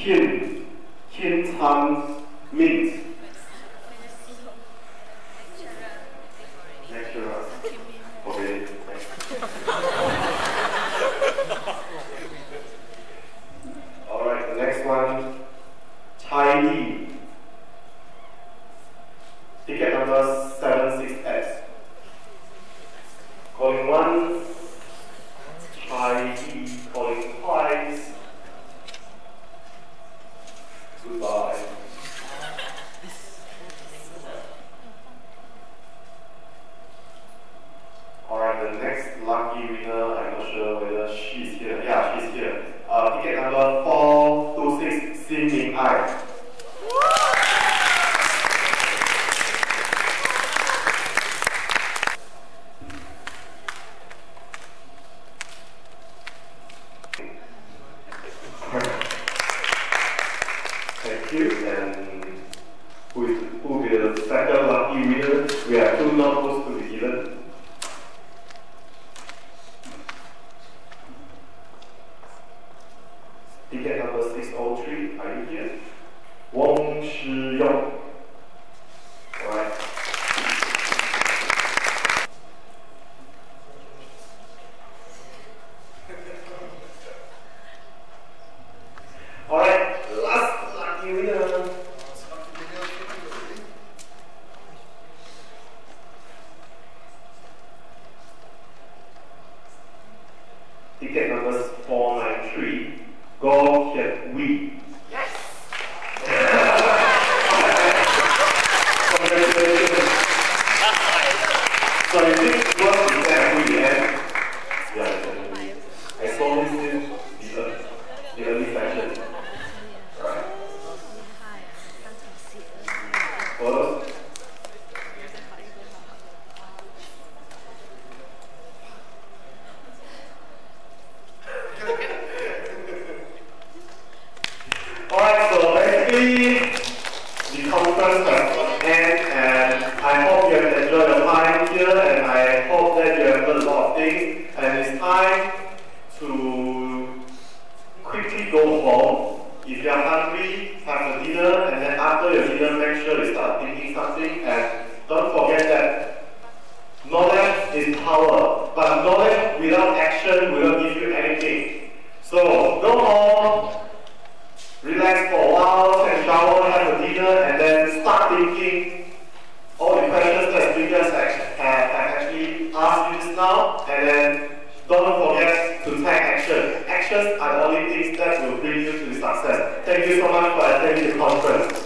天仓 mint. Lecturer. Okay. Alright, the next one. Tidy. Ticket number 76S. Calling once. Tidy. Calling twice. Goodbye. Alright, the next lucky winner, I'm not sure whether she's here. Yeah, she's here. Ticket number 426, Xin Ming Ai. Thank you. And who will be the second lucky winner? We have two notebooks to be given. Ticket number 603, are you here? Wong Shi Yong. Alright. Alright, last lucky winner. Ticket number 493. Go Hiet Wee. Yes! Congratulations. So you think what is that we end? Yeah, I saw this in the early session. Right. Photos? Alright, so basically the conference has ended, and I hope you have enjoyed your time here, and I hope that you have learned a lot of things, and it's time to quickly go home. If you are hungry, have a dinner, and then after your dinner, make sure you start thinking something, and don't forget that knowledge is power, but knowledge without action will not give you anything. So go home, relax for a while, take a shower, have a dinner, and then start thinking all the questions that speakers have actually asked you just now, and then don't forget to take action. Actions are the only things that will bring you to success. Thank you so much for attending the conference.